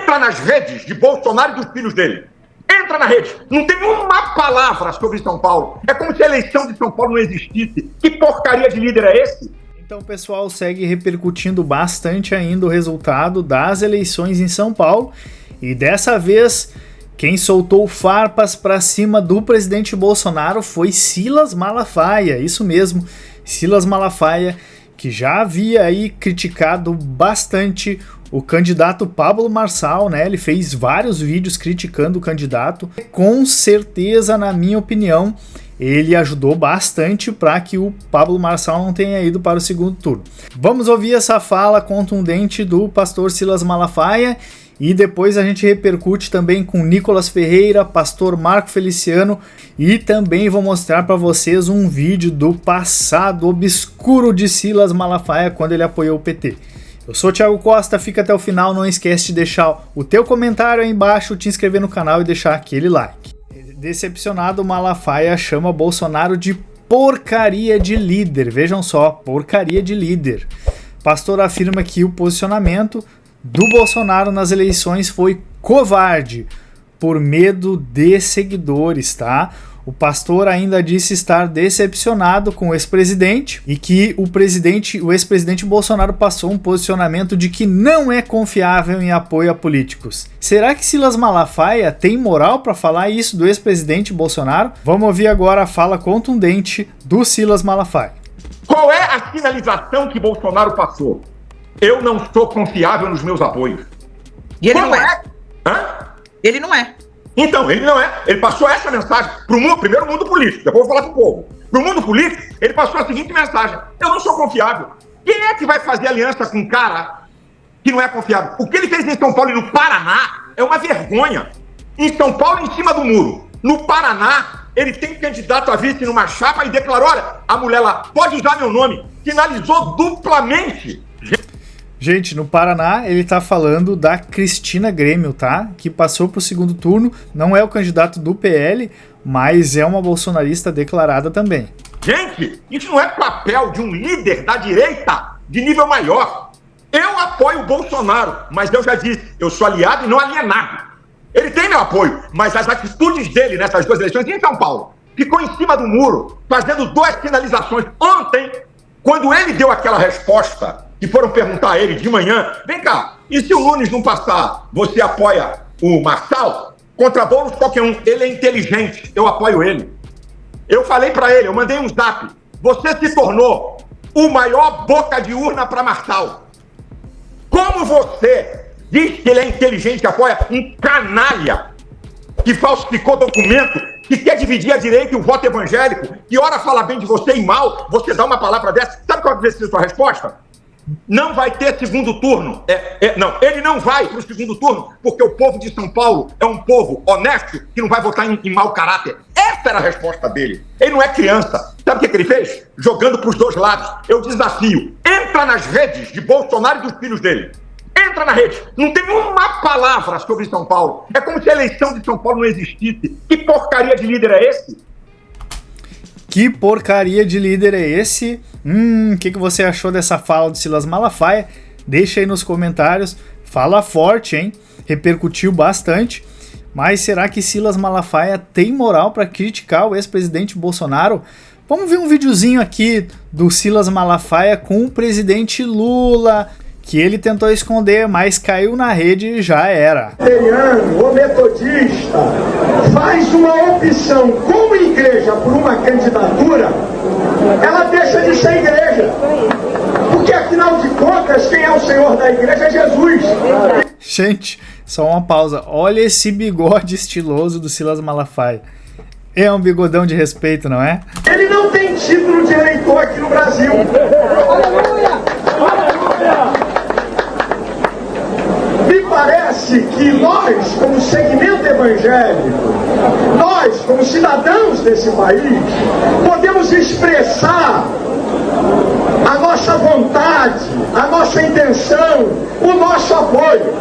Entra nas redes de Bolsonaro e dos filhos dele. Entra na rede. Não tem uma palavra sobre São Paulo. É como se a eleição de São Paulo não existisse. Que porcaria de líder é esse? Então o pessoal segue repercutindo bastante ainda o resultado das eleições em São Paulo. E dessa vez, quem soltou farpas para cima do presidente Bolsonaro foi Silas Malafaia. Isso mesmo, Silas Malafaia, que já havia aí criticado bastante o candidato Pablo Marçal, né? Ele fez vários vídeos criticando o candidato. Com certeza, na minha opinião, ele ajudou bastante para que o Pablo Marçal não tenha ido para o segundo turno. Vamos ouvir essa fala contundente do pastor Silas Malafaia e depois a gente repercute também com Nicolas Ferreira, pastor Marco Feliciano, e também vou mostrar para vocês um vídeo do passado obscuro de Silas Malafaia quando ele apoiou o PT. Eu sou o Thiago Costa, fica até o final, não esquece de deixar o teu comentário aí embaixo, te inscrever no canal e deixar aquele like. Decepcionado, Malafaia chama Bolsonaro de porcaria de líder, vejam só, porcaria de líder. Pastor afirma que o posicionamento do Bolsonaro nas eleições foi covarde, por medo de seguidores, tá? O pastor ainda disse estar decepcionado com o ex-presidente e que o ex-presidente Bolsonaro passou um posicionamento de que não é confiável em apoio a políticos. Será que Silas Malafaia tem moral para falar isso do ex-presidente Bolsonaro? Vamos ouvir agora a fala contundente do Silas Malafaia. Qual é a sinalização que Bolsonaro passou? Eu não sou confiável nos meus apoios. E ele não é. Hã? Ele não é. Então, ele não é. Ele passou essa mensagem para o primeiro mundo político, depois eu vou falar para o povo. Para o mundo político, ele passou a seguinte mensagem: eu não sou confiável. Quem é que vai fazer aliança com um cara que não é confiável? O que ele fez em São Paulo e no Paraná é uma vergonha. Em São Paulo, em cima do muro. No Paraná, ele tem candidato a vice numa chapa e declarou: olha, a mulher lá pode usar meu nome. Sinalizou duplamente. Gente, no Paraná ele tá falando da Cristina Grêmio, tá? Que passou pro segundo turno, não é o candidato do PL, mas é uma bolsonarista declarada também. Gente, isso não é papel de um líder da direita de nível maior. Eu apoio o Bolsonaro, mas eu já disse, eu sou aliado e não alienado. Ele tem meu apoio, mas as atitudes dele nessas duas eleições em São Paulo, ficou em cima do muro, fazendo duas sinalizações. Ontem, quando ele deu aquela resposta, que foram perguntar a ele de manhã, vem cá, e se o Nunes não passar, você apoia o Marçal? Contra Boulos, qualquer um. Ele é inteligente, eu apoio ele. Eu falei pra ele, eu mandei um zap, você se tornou o maior boca de urna pra Marçal. Como você diz que ele é inteligente, que apoia um canalha que falsificou documento, que quer dividir a direita e o voto evangélico, que ora fala bem de você e mal, você dá uma palavra dessa, sabe qual vai ser a sua resposta? Não vai ter segundo turno. Não, ele não vai para o segundo turno, porque o povo de São Paulo é um povo honesto que não vai votar em mau caráter. Essa era a resposta dele. Ele não é criança. Sabe o que ele fez? Jogando para os dois lados. Eu desafio. Entra nas redes de Bolsonaro e dos filhos dele. Entra na rede. Não tem uma palavra sobre São Paulo. É como se a eleição de São Paulo não existisse. Que porcaria de líder é esse? Que porcaria de líder é esse? O que você achou dessa fala de Silas Malafaia? Deixa aí nos comentários. Fala forte, hein? Repercutiu bastante. Mas será que Silas Malafaia tem moral para criticar o ex-presidente Bolsonaro? Vamos ver um videozinho aqui do Silas Malafaia com o presidente Lula, que ele tentou esconder, mas caiu na rede e já era. Ou metodista faz uma opção como igreja por uma candidatura, ela deixa de ser igreja. Porque afinal de contas, quem é o Senhor da igreja é Jesus. Gente, só uma pausa. Olha esse bigode estiloso do Silas Malafaia. É um bigodão de respeito, não é? Ele não tem título de eleitor aqui no Brasil. Aleluia! Aleluia! Me parece que nós, como segmento evangélico, nós, como cidadãos desse país, podemos expressar a nossa vontade, a nossa intenção, o nosso apoio,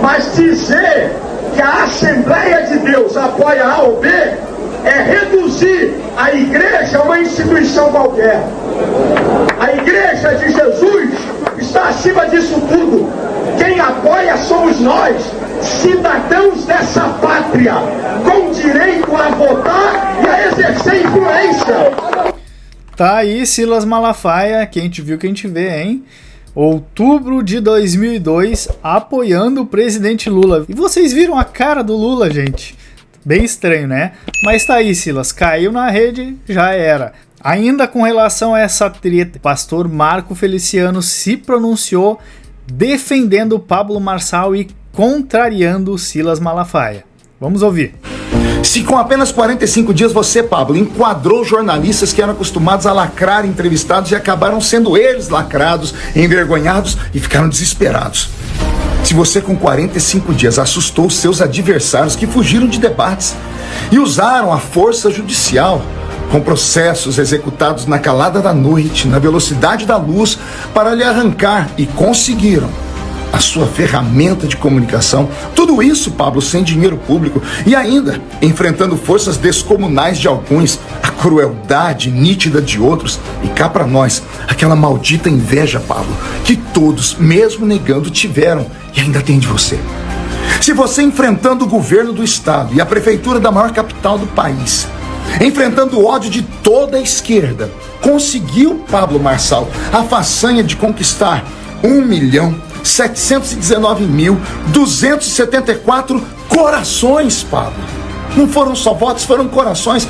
mas dizer que a Assembleia de Deus apoia A ou B é reduzir a igreja a uma instituição qualquer. A igreja de Jesus está acima disso tudo. Quem apoia somos nós, dessa pátria com direito a votar e a exercer influência. Tá aí Silas Malafaia, quem te viu, quem te vê, hein? Outubro de 2002, apoiando o presidente Lula. E vocês viram a cara do Lula, gente? Bem estranho, né? Mas tá aí, Silas, caiu na rede, já era. Ainda com relação a essa treta, o pastor Marco Feliciano se pronunciou defendendo Pablo Marçal e contrariando Silas Malafaia. Vamos ouvir. Se com apenas 45 dias você, Pablo, enquadrou jornalistas que eram acostumados a lacrar entrevistados e acabaram sendo eles lacrados, envergonhados e ficaram desesperados. Se você com 45 dias assustou seus adversários que fugiram de debates e usaram a força judicial com processos executados na calada da noite, na velocidade da luz, para lhe arrancar e conseguiram a sua ferramenta de comunicação. Tudo isso, Pablo, sem dinheiro público e ainda enfrentando forças descomunais de alguns, a crueldade nítida de outros e cá pra nós, aquela maldita inveja, Pablo, que todos, mesmo negando, tiveram e ainda tem de você. Se você enfrentando o governo do estado e a prefeitura da maior capital do país, enfrentando o ódio de toda a esquerda, conseguiu, Pablo Marçal, a façanha de conquistar 1.719.274 corações, Pablo. Não foram só votos, foram corações.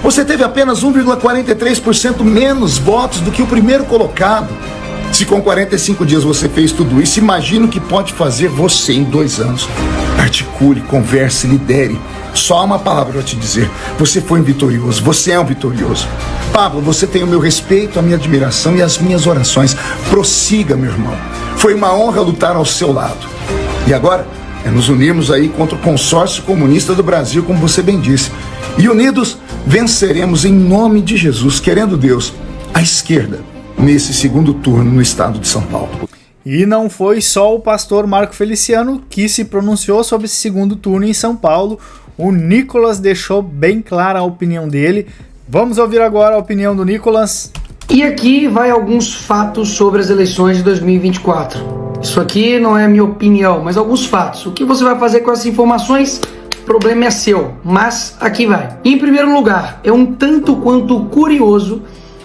Você teve apenas 1,43% menos votos do que o primeiro colocado. Se com 45 dias você fez tudo isso, imagina o que pode fazer você em 2 anos. Articule, converse, lidere. Só há uma palavra para te dizer: você foi um vitorioso, você é um vitorioso. Pablo, você tem o meu respeito, a minha admiração e as minhas orações. Prossiga, meu irmão. Foi uma honra lutar ao seu lado. E agora é nos unirmos aí contra o consórcio comunista do Brasil, como você bem disse. E unidos venceremos em nome de Jesus, querendo Deus, a esquerda nesse segundo turno no estado de São Paulo. E não foi só o pastor Marco Feliciano que se pronunciou sobre esse segundo turno em São Paulo. O Nicolas deixou bem clara a opinião dele. Vamos ouvir agora a opinião do Nicolas. E aqui vai alguns fatos sobre as eleições de 2024. Isso aqui não é minha opinião, mas alguns fatos. O que você vai fazer com essas informações? O problema é seu, mas aqui vai. Em primeiro lugar, é um tanto quanto curioso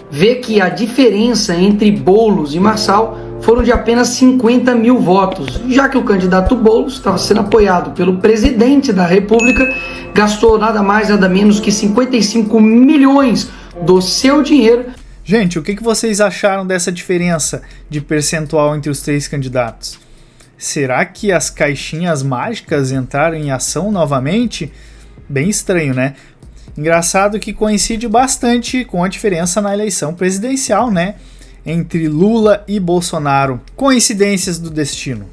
ver que a diferença entre Boulos e Marçal foram de apenas 50 mil votos, já que o candidato Boulos estava sendo apoiado pelo presidente da República, gastou nada mais nada menos que 55 milhões do seu dinheiro. Gente, o que vocês acharam dessa diferença de percentual entre os 3 candidatos? Será que as caixinhas mágicas entraram em ação novamente? Bem estranho, né? Engraçado que coincide bastante com a diferença na eleição presidencial, né? Entre Lula e Bolsonaro. Coincidências do destino.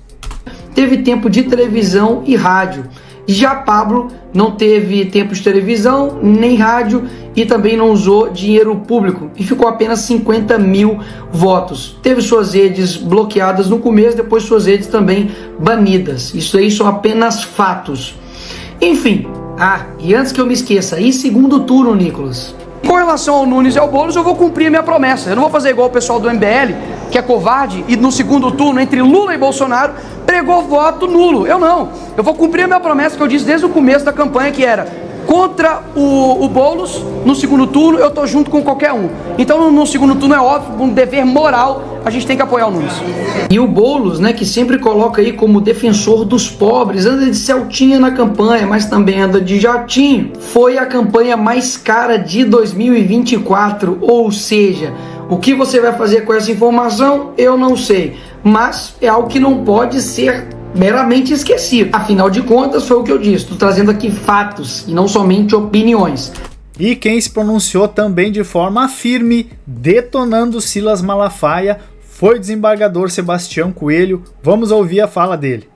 Teve tempo de televisão e rádio. Já Pablo não teve tempo de televisão nem rádio e também não usou dinheiro público e ficou apenas 50 mil votos. Teve suas redes bloqueadas no começo, depois suas redes também banidas. Isso aí são apenas fatos. Enfim, e antes que eu me esqueça, e segundo turno, Nicolas? Com relação ao Nunes e ao Boulos, eu vou cumprir a minha promessa. Eu não vou fazer igual o pessoal do MBL, que é covarde, e no segundo turno, entre Lula e Bolsonaro, pregou voto nulo. Eu não. Eu vou cumprir a minha promessa que eu disse desde o começo da campanha, que era contra o Boulos, no segundo turno, eu tô junto com qualquer um. Então, no segundo turno, é óbvio, um dever moral, a gente tem que apoiar o Nunes. E o Boulos, né, que sempre coloca aí como defensor dos pobres, anda de Celtinha na campanha, mas também anda de jatinho. Foi a campanha mais cara de 2024, ou seja, o que você vai fazer com essa informação, eu não sei. Mas é algo que não pode ser meramente esquecido. Afinal de contas, foi o que eu disse. Estou trazendo aqui fatos e não somente opiniões. E quem se pronunciou também de forma firme, detonando Silas Malafaia, foi o desembargador Sebastião Coelho. Vamos ouvir a fala dele.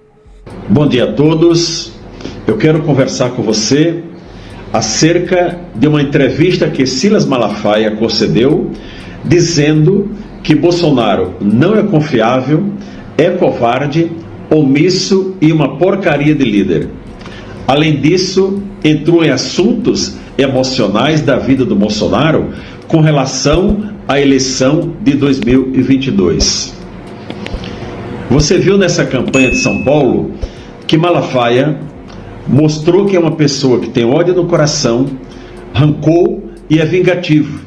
Bom dia a todos. Eu quero conversar com você acerca de uma entrevista que Silas Malafaia concedeu, dizendo que Bolsonaro não é confiável, é covarde, omisso e uma porcaria de líder. Além disso, entrou em assuntos emocionais da vida do Bolsonaro com relação à eleição de 2022. Você viu nessa campanha de São Paulo que Malafaia mostrou que é uma pessoa que tem ódio no coração, rancor e é vingativo.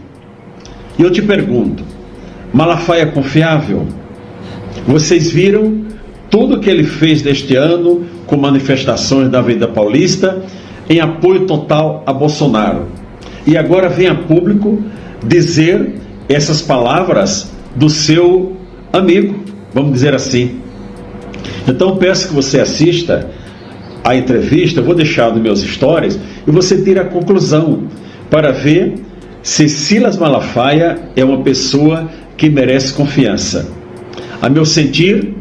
E eu te pergunto, Malafaia é confiável? Vocês viram tudo que ele fez neste ano com manifestações da Avenida Paulista em apoio total a Bolsonaro. E agora vem a público dizer essas palavras do seu amigo, vamos dizer assim. Então peço que você assista a entrevista, eu vou deixar nos meus stories, e você tire a conclusão para ver se Silas Malafaia é uma pessoa que merece confiança. A meu sentir,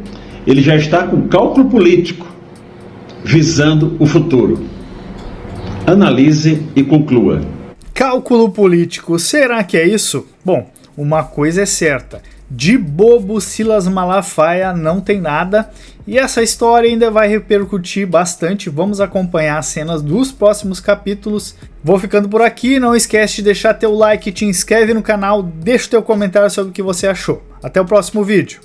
ele já está com cálculo político, visando o futuro. Analise e conclua. Cálculo político, será que é isso? Bom, uma coisa é certa, de bobo Silas Malafaia não tem nada, e essa história ainda vai repercutir bastante. Vamos acompanhar as cenas dos próximos capítulos. Vou ficando por aqui, não esquece de deixar teu like, te inscreve no canal, deixa teu comentário sobre o que você achou. Até o próximo vídeo.